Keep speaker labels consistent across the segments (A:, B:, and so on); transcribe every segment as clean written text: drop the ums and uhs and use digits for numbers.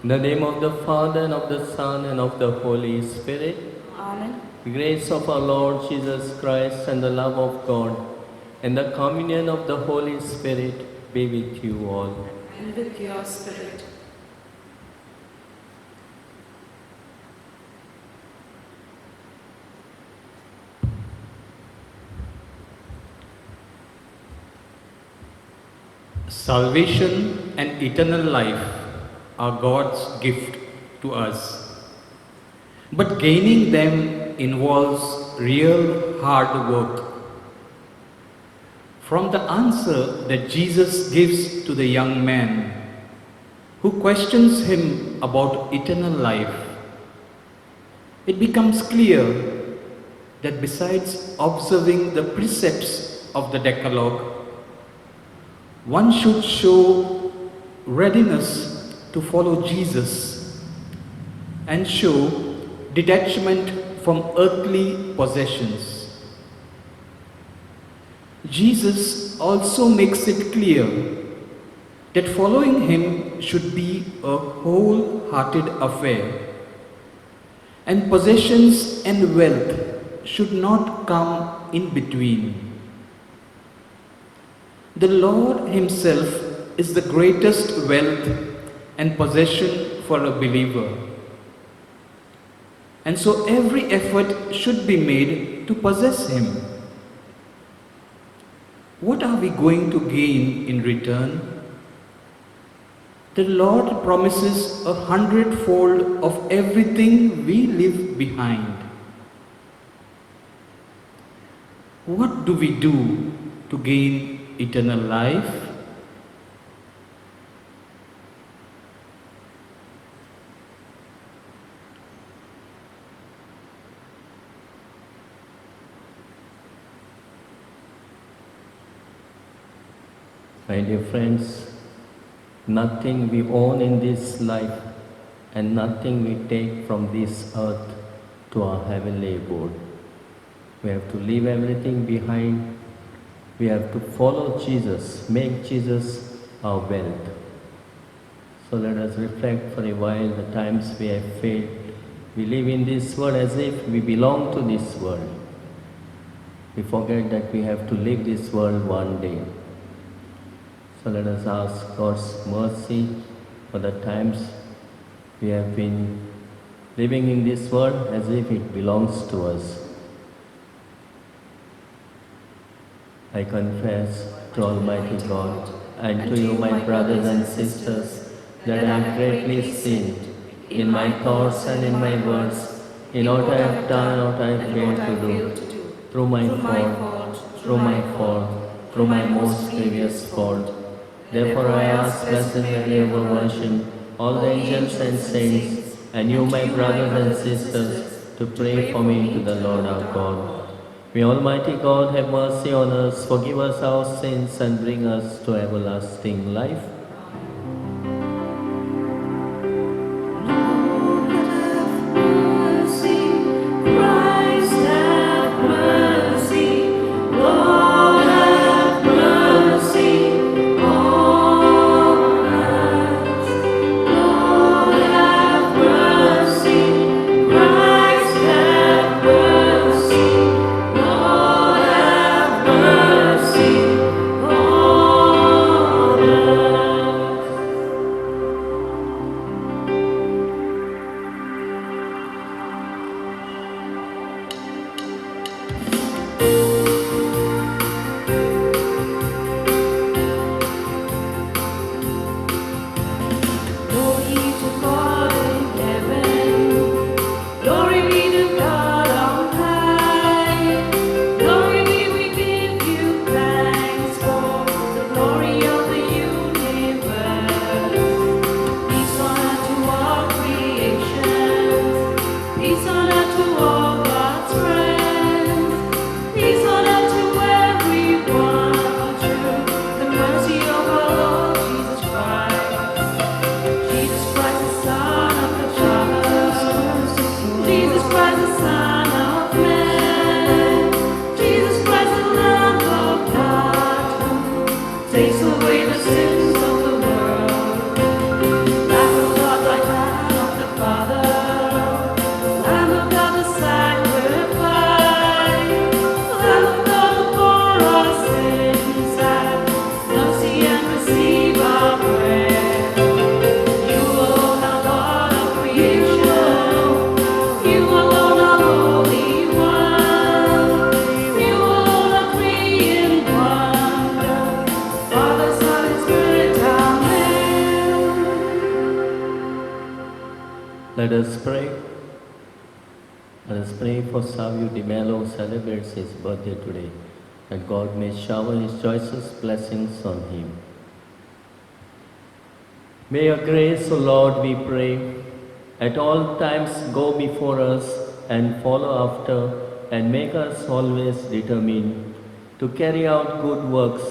A: In the name of the Father, and of the Son, and of the Holy Spirit.
B: Amen.
A: The grace of our Lord Jesus Christ and the love of God and the communion of the Holy Spirit be with you all.
B: And with your spirit.
C: Salvation and eternal life are God's gift to us. But gaining them involves real hard work. From the answer that Jesus gives to the young man who questions him about eternal life, it becomes clear that besides observing the precepts of the Decalogue, one should show readiness to follow Jesus and show detachment from earthly possessions. Jesus also makes it clear that following him should be a wholehearted affair, and possessions and wealth should not come in between. The Lord himself is the greatest wealth and possession for a believer. And so every effort should be made to possess him. What are we going to gain in return? The Lord promises 100-fold of everything we leave behind. What do we do to gain eternal life?
A: My dear friends, nothing we own in this life and nothing we take from this earth to our heavenly abode. We have to leave everything behind. We have to follow Jesus, make Jesus our wealth. So let us reflect for a while the times we have failed. We live in this world as if we belong to this world. We forget that we have to leave this world one day. So let us ask God's mercy for the times we have been living in this world as if it belongs to us. I confess to Almighty God and to you, my brothers and sisters, that I have greatly sinned in my thoughts and in my words, in what I have done and what I have failed to do, through my fault, through my most grievous fault. Therefore I ask Blessed Mary, our Virgin, all the angels and saints, and you, my brothers and sisters, to pray for me to the Lord our God. May Almighty God have mercy on us, forgive us our sins, and bring us to everlasting life. Let us pray. Let us pray for Savio Di Mello, who celebrates his birthday today, that God may shower his choicest blessings on him. May your grace, O Lord, we pray, at all times go before us and follow after, and make us always determined to carry out good works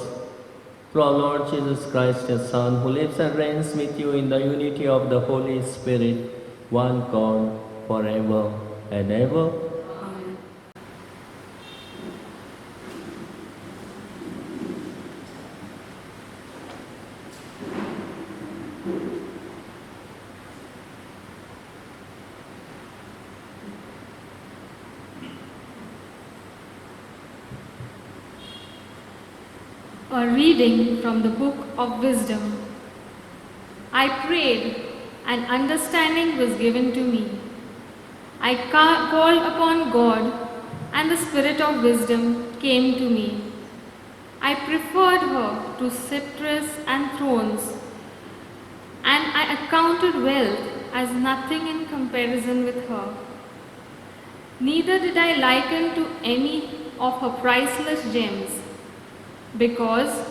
A: through our Lord Jesus Christ, your Son, who lives and reigns with you in the unity of the Holy Spirit, one God, forever and ever.
B: Amen.
D: A reading from the Book of Wisdom. I prayed, and understanding was given to me. I called upon God, and the spirit of wisdom came to me. I preferred her to sceptres and thrones, and I accounted wealth as nothing in comparison with her. Neither did I liken to any of her priceless gems, because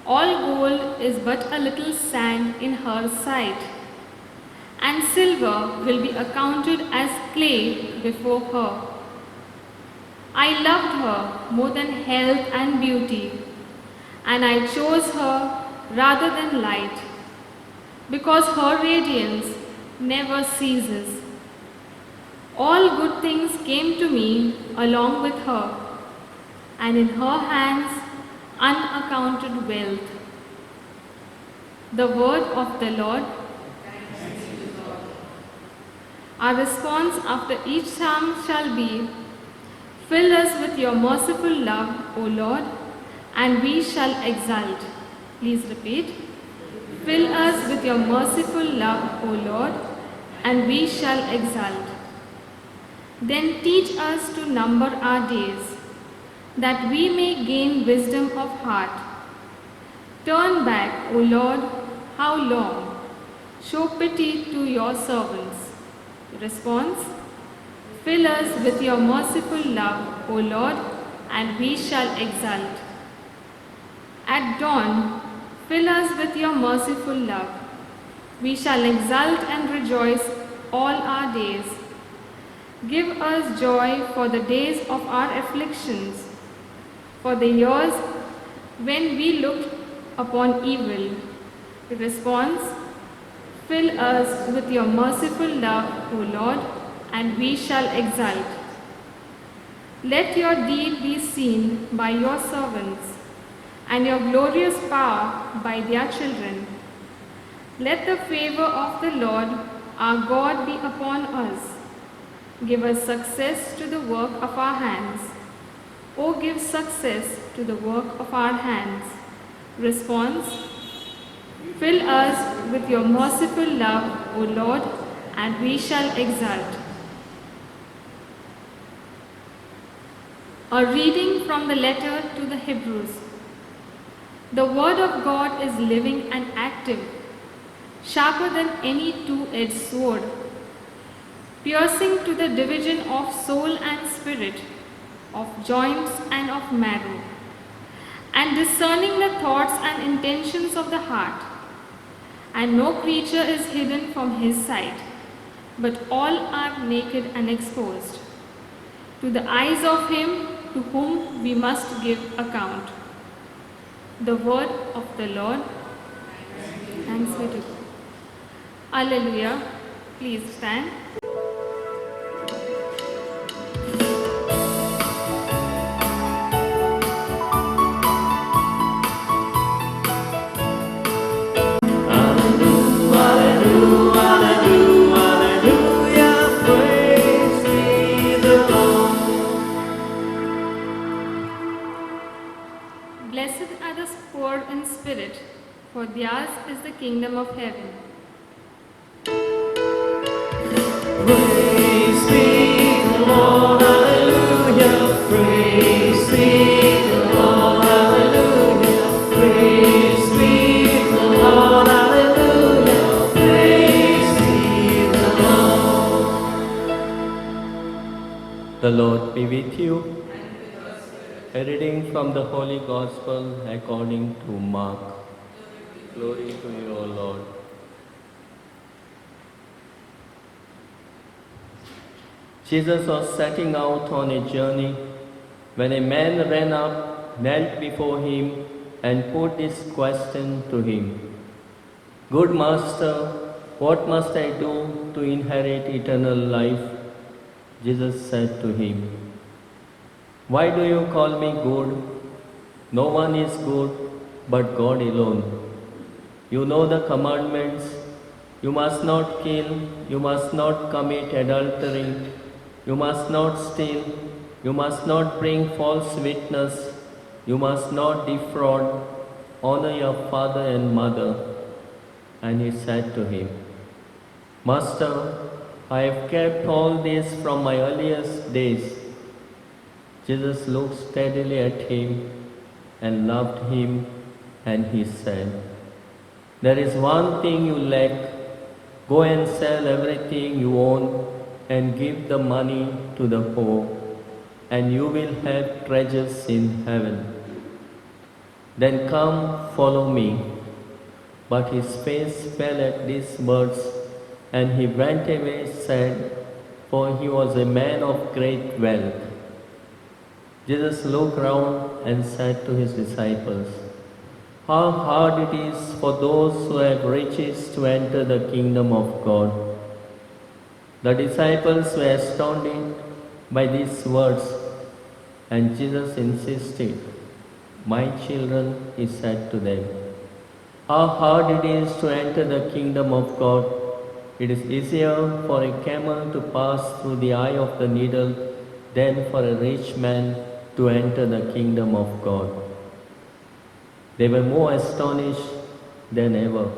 D: all gold is but a little sand in her sight, and silver will be accounted as clay before her. I loved her more than health and beauty, and I chose her rather than light, because her radiance never ceases. All good things came to me along with her, and in her hands unaccounted wealth. The word of the Lord. Our response after each psalm shall be, fill us with your merciful love, O Lord, and we shall exult. Please repeat. Fill us with your merciful love, O Lord, and we shall exult. Then teach us to number our days, that we may gain wisdom of heart. Turn back, O Lord, how long? Show pity to your servants. Response: fill us with your merciful love, O Lord, and we shall exult. At dawn, fill us with your merciful love. We shall exult and rejoice all our days. Give us joy for the days of our afflictions, for the years when we looked upon evil. Response: fill us with your merciful love, O Lord, and we shall exult. Let your deed be seen by your servants, and your glorious power by their children. Let the favor of the Lord our God be upon us. Give us success to the work of our hands. O give success to the work of our hands. Response: fill us with your merciful love, O Lord, and we shall exult. A reading from the letter to the Hebrews. The word of God is living and active, sharper than any two-edged sword, piercing to the division of soul and spirit, of joints and of marrow, and discerning the thoughts and intentions of the heart. And no creature is hidden from his sight, but all are naked and exposed to the eyes of him to whom we must give account. The word of the Lord. Thanks be to God. Alleluia. Please stand. Blessed are the poor in spirit, for theirs is the kingdom of heaven.
A: Praise be the Lord, hallelujah. Praise be the Lord, hallelujah. Praise be the Lord, hallelujah. Praise be the Lord. The Lord be with you. A reading from the Holy Gospel according to Mark. Glory to you, O Lord. Jesus was setting out on a journey when a man ran up, knelt before him, and put this question to him: Good Master, what must I do to inherit eternal life? Jesus said to him, Why do you call me good? No one is good but God alone. You know the commandments. You must not kill, you must not commit adultery, you must not steal, you must not bring false witness, you must not defraud, honor your father and mother. And he said to him, Master, I have kept all this from my earliest days. Jesus looked steadily at him and loved him, and he said, There is one thing you lack. Go and sell everything you own and give the money to the poor, and you will have treasures in heaven. Then come, follow me. But his face fell at these words, and he went away sad, for he was a man of great wealth. Jesus looked round and said to his disciples, How hard it is for those who have riches to enter the kingdom of God. The disciples were astounded by these words, and Jesus insisted, My children, he said to them, how hard it is to enter the kingdom of God. It is easier for a camel to pass through the eye of the needle than for a rich man to enter the kingdom of God. They were more astonished than ever.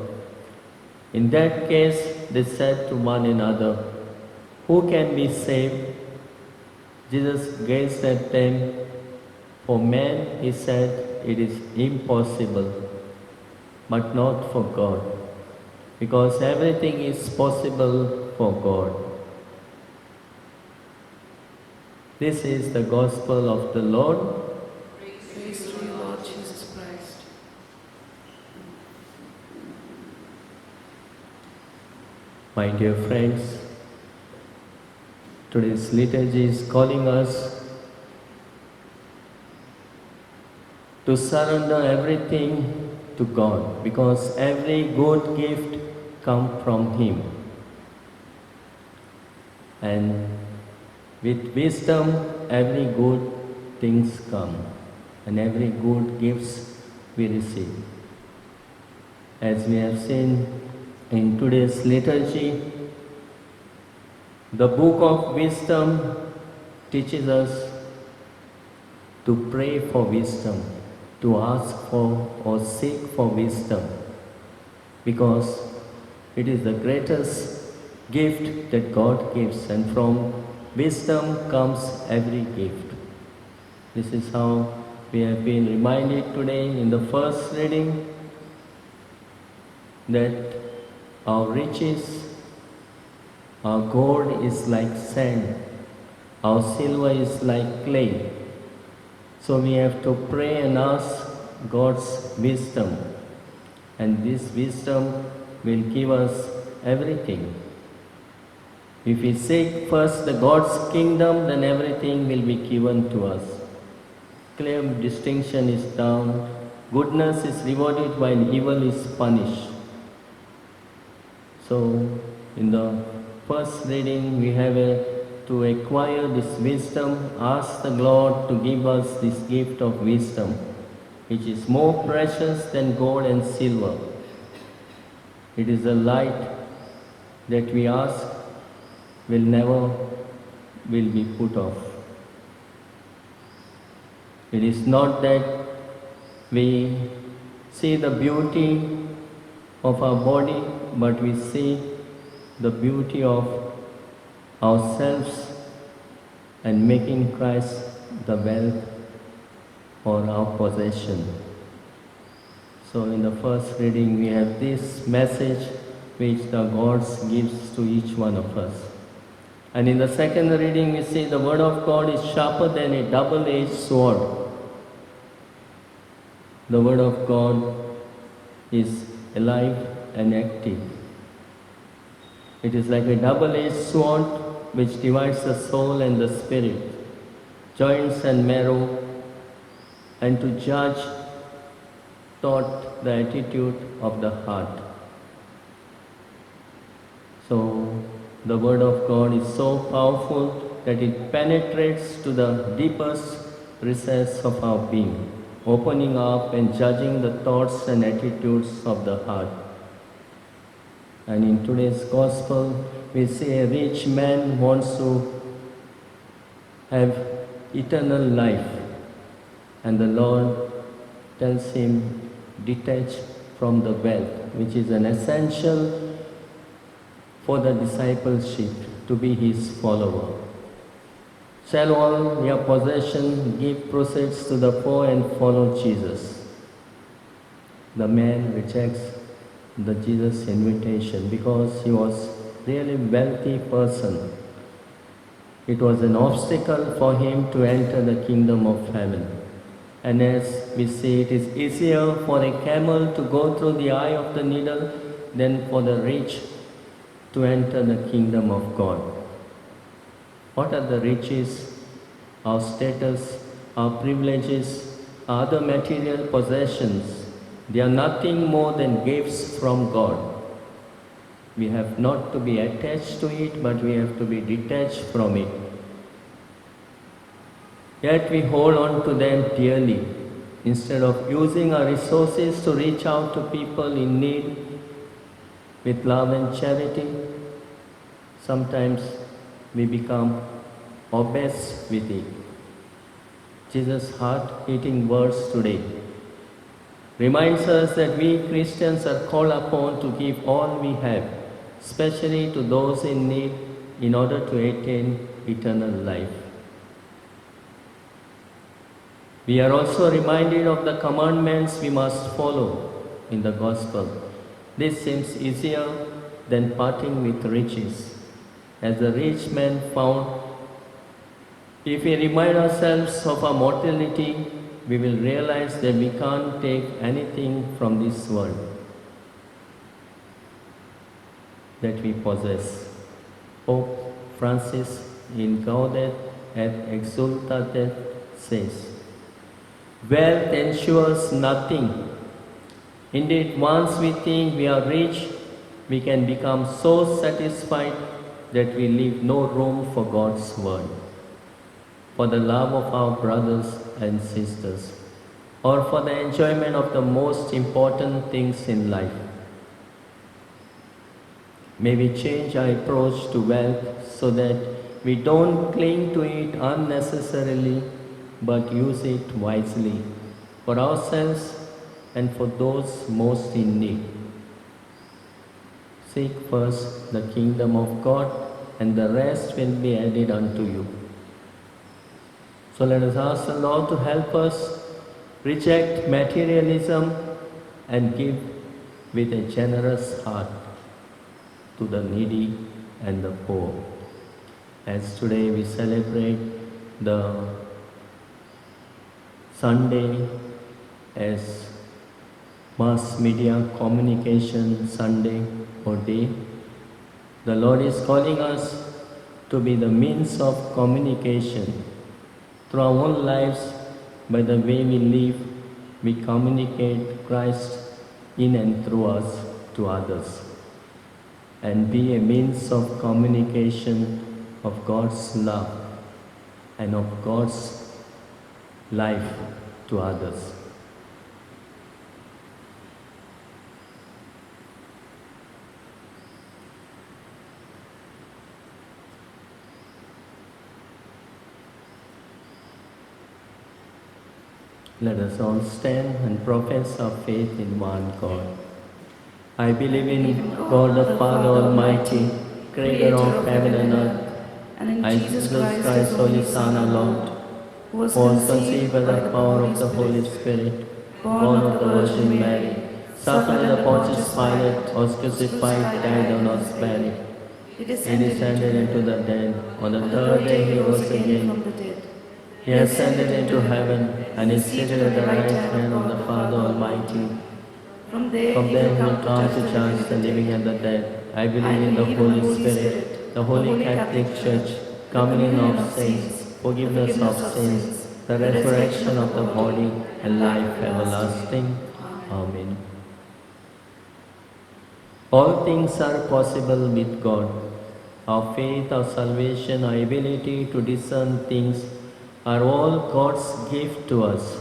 A: In that case, they said to one another, Who can be saved? Jesus gazed at them. For man, he said, it is impossible, but not for God, because everything is possible for God. This is the gospel of the Lord.
B: Praise to you, Lord Jesus Christ.
A: My dear friends, today's liturgy is calling us to surrender everything to God, because every good gift comes from Him. And with wisdom, every good things come, and every good gifts we receive. As we have seen in today's liturgy, the book of wisdom teaches us to pray for wisdom, to ask for or seek for wisdom, because it is the greatest gift that God gives, and from wisdom comes every gift. This is how we have been reminded today in the first reading, that our riches, our gold is like sand, our silver is like clay. So we have to pray and ask God's wisdom, and this wisdom will give us everything. If we seek first the God's kingdom, then everything will be given to us. Clear distinction is done. Goodness is rewarded while evil is punished. So in the first reading we have to acquire this wisdom, ask the Lord to give us this gift of wisdom, which is more precious than gold and silver. It is a light that we ask will be put off. It is not that we see the beauty of our body, but we see the beauty of ourselves and making Christ the wealth or our possession. So in the first reading we have this message which the God gives to each one of us. And in the second reading, we see the word of God is sharper than a double-edged sword. The word of God is alive and active. It is like a double-edged sword which divides the soul and the spirit, joints and marrow, and to judge thought, the attitude of the heart. So, the word of God is so powerful that it penetrates to the deepest recess of our being, opening up and judging the thoughts and attitudes of the heart. And in today's gospel, we see a rich man wants to have eternal life, and the Lord tells him, detach from the wealth, which is an essential for the discipleship, to be his follower. Sell all your possession, give proceeds to the poor, and follow Jesus. The man rejects the Jesus invitation because he was really wealthy person. It was an obstacle for him to enter the kingdom of heaven. And as we see, it is easier for a camel to go through the eye of the needle than for the rich to enter the kingdom of God. What are the riches? Our status, our privileges, our other material possessions. They are nothing more than gifts from God. We have not to be attached to it, but we have to be detached from it. Yet we hold on to them dearly. Instead of using our resources to reach out to people in need with love and charity, sometimes we become obsessed with it. Jesus' heart-hitting words today reminds us that we Christians are called upon to give all we have, especially to those in need, in order to attain eternal life. We are also reminded of the commandments we must follow in the Gospel. This seems easier than parting with riches. As the rich man found, if we remind ourselves of our mortality, we will realize that we can't take anything from this world that we possess. Pope Francis in Gaudet et Exsultate says, wealth ensures nothing. Indeed, once we think we are rich, we can become so satisfied that we leave no room for God's word, for the love of our brothers and sisters, or for the enjoyment of the most important things in life. May we change our approach to wealth so that we don't cling to it unnecessarily, but use it wisely for ourselves and for those most in need. Seek first the kingdom of God, and the rest will be added unto you. So let us ask the Lord to help us reject materialism and give with a generous heart to the needy and the poor. As today we celebrate the Sunday as Mass Media Communication Sunday or Day, the Lord is calling us to be the means of communication. Through our own lives, by the way we live, we communicate Christ in and through us to others, and be a means of communication of God's love and of God's life to others. Let us all stand and profess our faith in one God. I believe in God the Father Almighty, creator of heaven and earth,
B: and in
A: and
B: Jesus
A: Jesus
B: Christ,
A: Christ, Holy Son, our Lord,
B: who was
A: who was conceived by the power of the Holy Spirit, born of the Virgin Mary, suffered under Pontius Pilate, was crucified, died on a buried.
B: He
A: He descended into the dead. On the third day he rose again.
B: from the dead.
A: He ascended into heaven and is seated at the right hand of the Father Almighty.
B: From there
A: From
B: he
A: there
B: will
A: he will
B: come
A: come to judge the living and the dead. I believe in the Holy Spirit, the Holy Catholic Church, communion of saints, forgiveness of sins, the resurrection of the body, and life everlasting. Amen. All things are possible with God. Our faith, our salvation, our ability to discern things are all God's gift to us.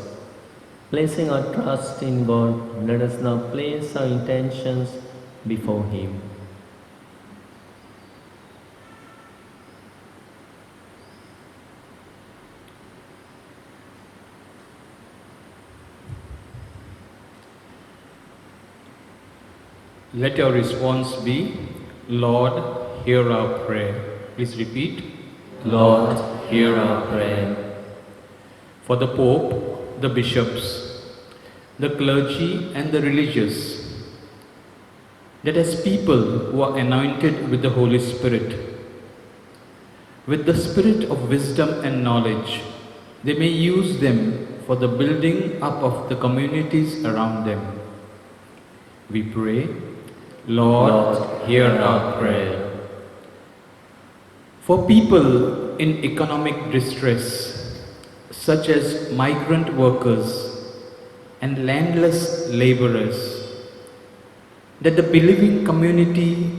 A: Placing our trust in God, let us now place our intentions before Him.
C: Let your response be, Lord, hear our prayer. Please repeat.
A: Lord, hear our prayer.
C: For the Pope, the bishops, the clergy and the religious, that as people who are anointed with the Holy Spirit, with the spirit of wisdom and knowledge, they may use them for the building up of the communities around them. We pray, Lord, hear our prayer. For people in economic distress, such as migrant workers and landless laborers, that the believing community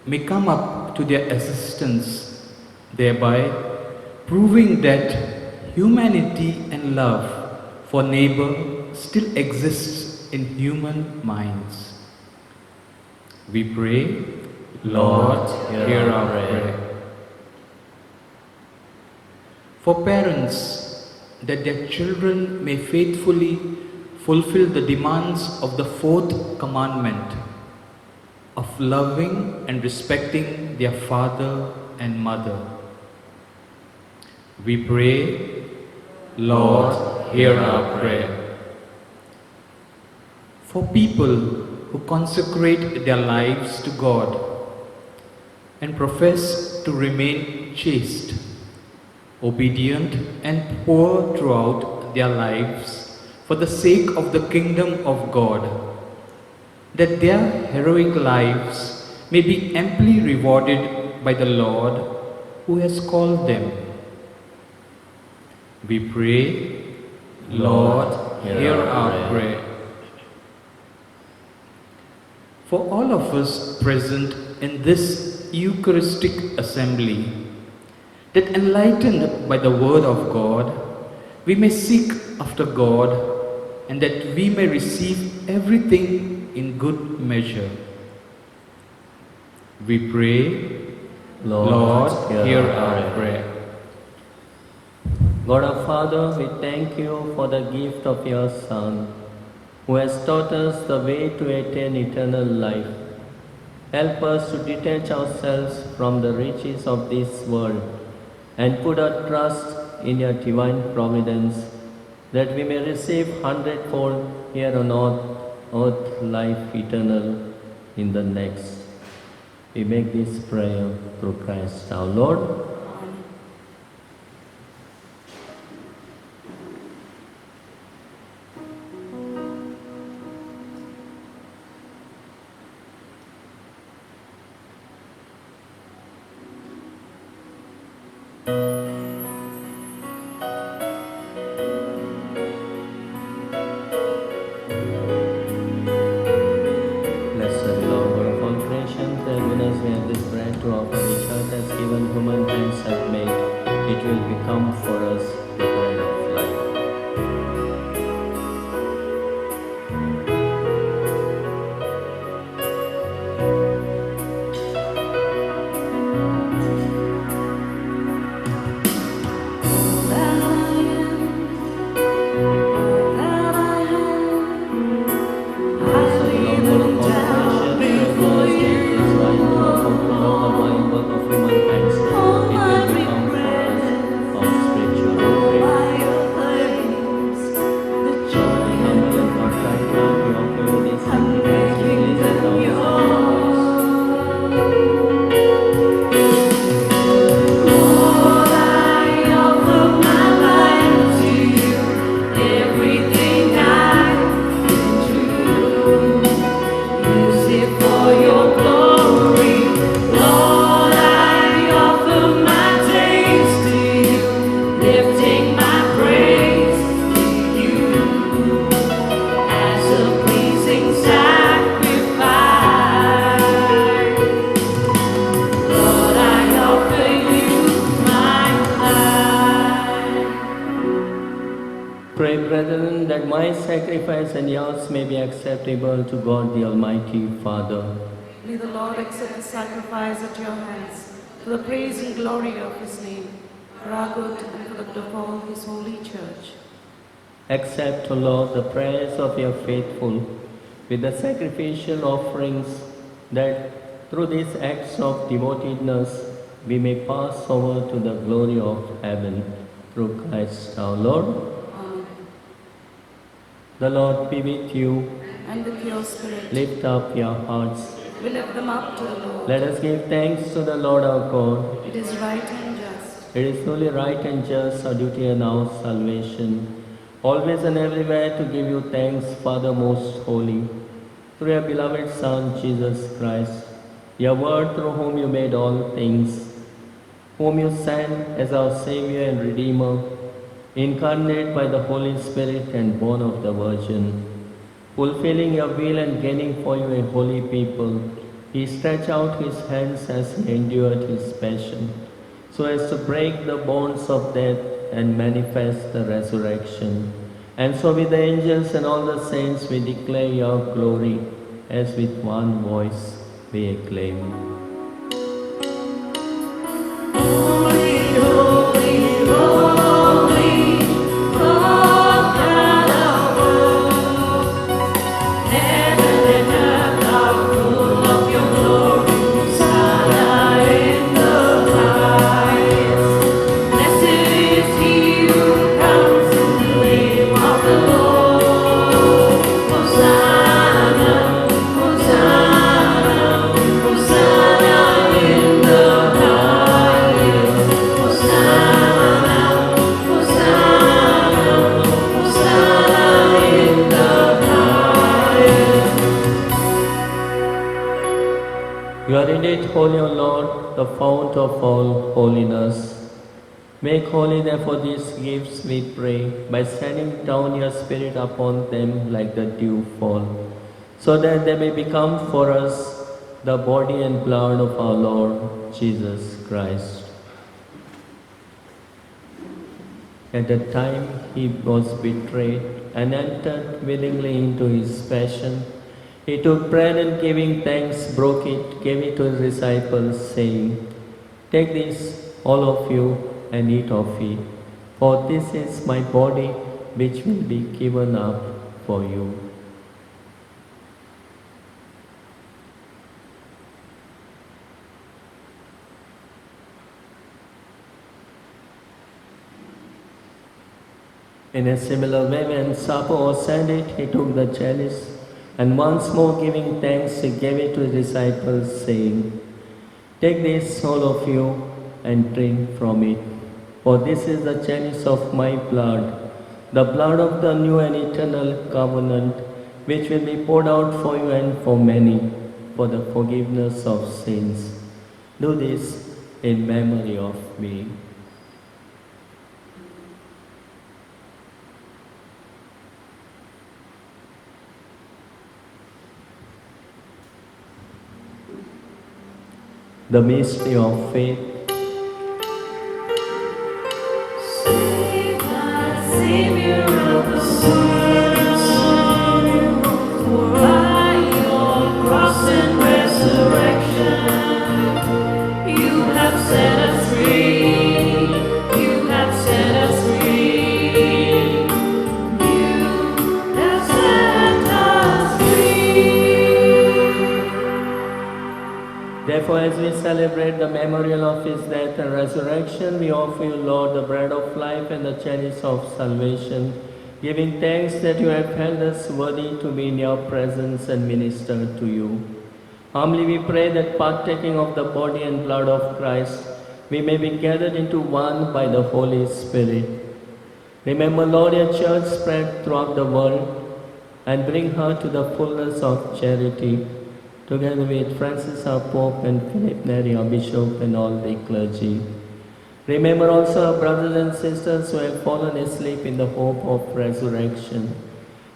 C: may come up to their assistance, thereby proving that humanity and love for neighbor still exists in human minds. We pray, Lord, hear our prayer. For parents, that their children may faithfully fulfill the demands of the fourth commandment of loving and respecting their father and mother. We pray, Lord, hear our prayer. For people who consecrate their lives to God and profess to remain chaste, obedient and poor throughout their lives for the sake of the kingdom of God, that their heroic lives may be amply rewarded by the Lord who has called them. We pray, Lord, hear our prayer. For all of us present in this Eucharistic assembly, that enlightened by the Word of God, we may seek after God and that we may receive everything in good measure. We pray, Lord, hear our prayer.
A: God our Father, we thank you for the gift of your Son, who has taught us the way to attain eternal life. Help us to detach ourselves from the riches of this world and put our trust in your divine providence, that we may receive hundredfold here on earth life eternal in the next. We make this prayer through Christ our Lord. Spiritual my sacrifice and yours may be acceptable to God the Almighty Father.
B: May the Lord accept the sacrifice at your hands, for the praise and glory of his name, for our good and for the good of all his holy church.
A: Accept, O Lord, the prayers of your faithful with the sacrificial offerings, that through these acts of devotedness we may pass over to the glory of heaven. Through Christ our Lord.
B: Amen.
A: The Lord be with you.
B: And with your spirit,
A: Lift up your hearts.
B: we lift them up to the Lord.
A: Let us give thanks to the Lord our God.
B: It is right and just.
A: It is truly right and just, our duty and our salvation, always and everywhere to give you thanks, Father most holy, through your beloved Son, Jesus Christ, your word through whom you made all things, whom you sent as our Savior and Redeemer, incarnate by the Holy Spirit and born of the Virgin. Fulfilling your will and gaining for you a holy people, he stretched out his hands as he endured his passion, so as to break the bonds of death and manifest the resurrection. And so with the angels and all the saints we declare your glory, as with one voice we acclaim. You are indeed holy, O Lord, the fount of all holiness. Make holy therefore these gifts, we pray, by sending down your Spirit upon them like the dew fall, so that they may become for us the body and blood of our Lord Jesus Christ. At the time he was betrayed and entered willingly into his passion, he took bread and giving thanks, broke it, gave it to his disciples, saying, "Take this, all of you, and eat of it, for this is my body which will be given up for you." In a similar way, when supper was ended, he took the chalice, and once more giving thanks, he gave it to his disciples, saying, "Take this, all of you, and drink from it, for this is the chalice of my blood, the blood of the new and eternal covenant, which will be poured out for you and for many, for the forgiveness of sins. Do this in memory of me." The mystery of faith.
B: Savior of the world, by your cross and resurrection, you have set us free. You have set us free. You have set us free.
A: Therefore, as we celebrate the memorial of his death and resurrection, we offer you, Lord, the bread of life and the chalice of salvation, giving thanks that you have held us worthy to be in your presence and minister to you. Humbly we pray that, partaking of the body and blood of Christ, we may be gathered into one by the Holy Spirit. Remember, Lord, your church spread throughout the world, and bring her to the fullness of charity, together with Francis our Pope and Philip Neri our Bishop and all the clergy. Remember also our brothers and sisters who have fallen asleep in the hope of resurrection,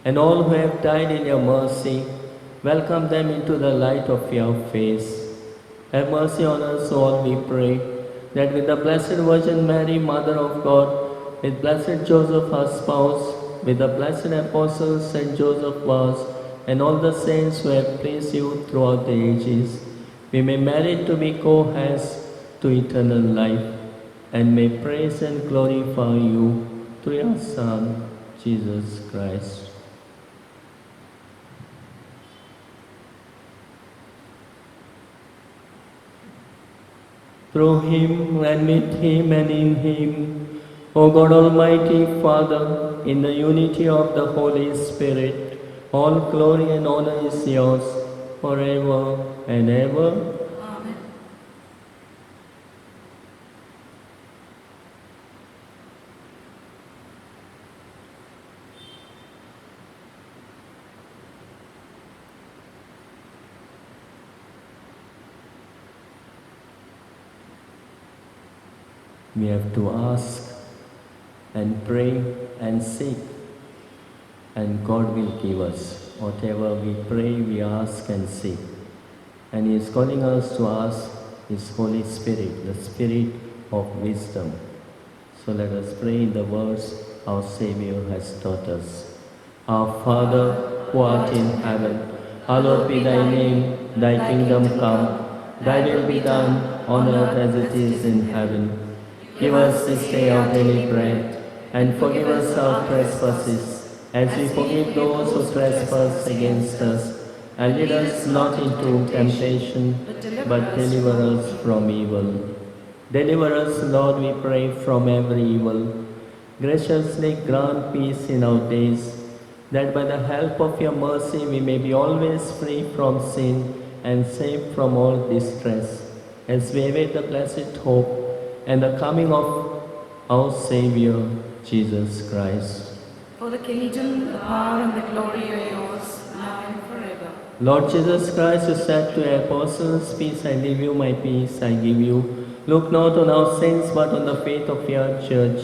A: and all who have died in your mercy. Welcome them into the light of your face. Have mercy on us all, we pray, that with the Blessed Virgin Mary, Mother of God, with blessed Joseph, her spouse, with the blessed apostles Saint Joseph was, and all the saints who have pleased you throughout the ages, we may merit to be co-heirs to eternal life, and may praise and glorify you through your Son, Jesus Christ. Through him, and with him, and in him, O God Almighty Father, in the unity of the Holy Spirit, all glory and honor is yours forever and ever.
B: Amen.
A: We have to ask and pray and seek, and God will give us. Whatever we pray, we ask and seek. And He is calling us to ask His Holy Spirit, the Spirit of wisdom. So let us pray in the words our Savior has taught us. Our Father, who art in heaven, hallowed be thy name, thy kingdom come, thy will be done on earth as it is in heaven. Give us this day our daily bread, and forgive us our trespasses, as we forgive those who trespass against us. And lead us not into temptation, but deliver us from evil. Deliver us, Lord, we pray, from every evil. Graciously grant peace in our days, that by the help of your mercy we may be always free from sin and safe from all distress, as we await the blessed hope and the coming of our Savior, Jesus Christ.
B: For the kingdom, the power, and the glory are yours, now and forever.
A: Lord Jesus Christ, you said to your apostles, peace I leave you, my peace I give you. Look not on our sins, but on the faith of your church,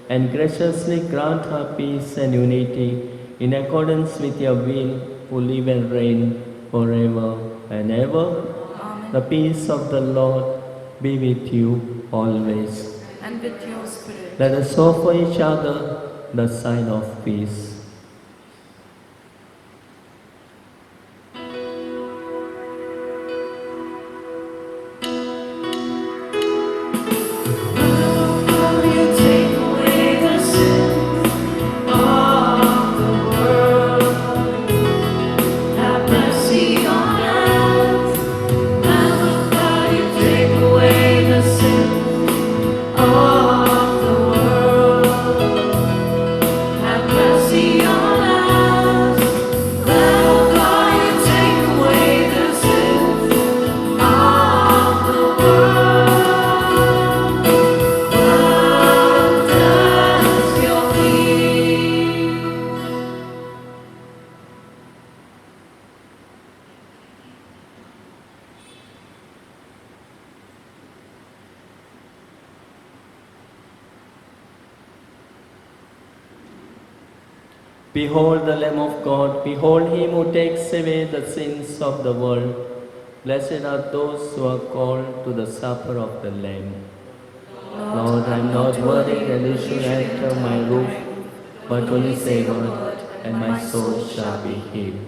A: and graciously grant her peace and unity, in accordance with your will, who live and reign forever and ever.
B: Amen.
A: The peace of the Lord be with you always.
B: And with your spirit.
A: Let us offer each other the sign of peace. Behold the Lamb of God, behold him who takes away the sins of the world. Blessed are those who are called to the supper of the Lamb. Lord, I am not worthy that you should enter my roof, but only say a word, and my soul shall be healed.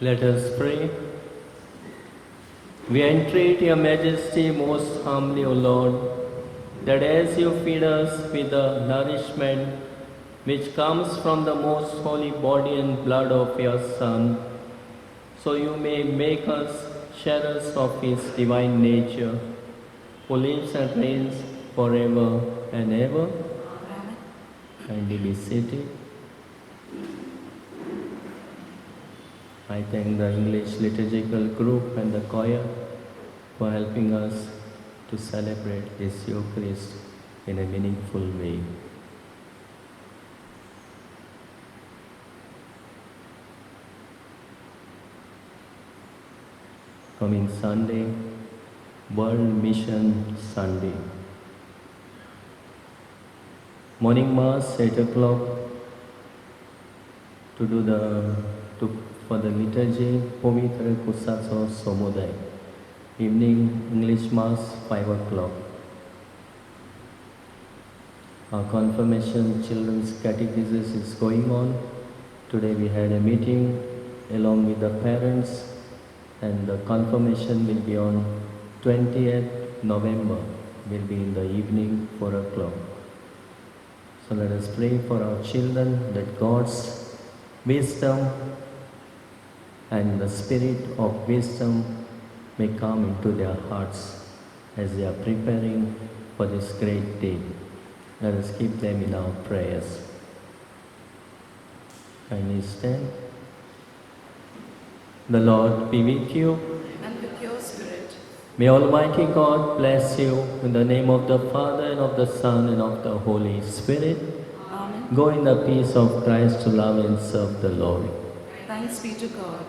A: Let us pray. We entreat your majesty most humbly, O Lord, that as you feed us with the nourishment which comes from the most holy body and blood of your Son, so you may make us sharers of his divine nature, who lives and reigns forever and ever. Kindly be seated. I thank the English liturgical group and the choir for helping us to celebrate this Eucharist in a meaningful way. Coming Sunday, World Mission Sunday. Morning Mass, 8 o'clock, for the liturgy, Povitra Kusaso Somoday. Evening English Mass, 5 o'clock. Our confirmation children's catechesis is going on. Today we had a meeting along with the parents, and the confirmation will be on 20th November, will be in the evening, 4 o'clock. So let us pray for our children that God's wisdom and the spirit of wisdom may come into their hearts as they are preparing for this great day. Let us keep them in our prayers. Kindly stand. The Lord be with you.
B: And with your spirit.
A: May Almighty God bless you in the name of the Father, and of the Son, and of the Holy Spirit.
B: Amen.
A: Go in the peace of Christ to love and serve the Lord.
B: Thanks be to God.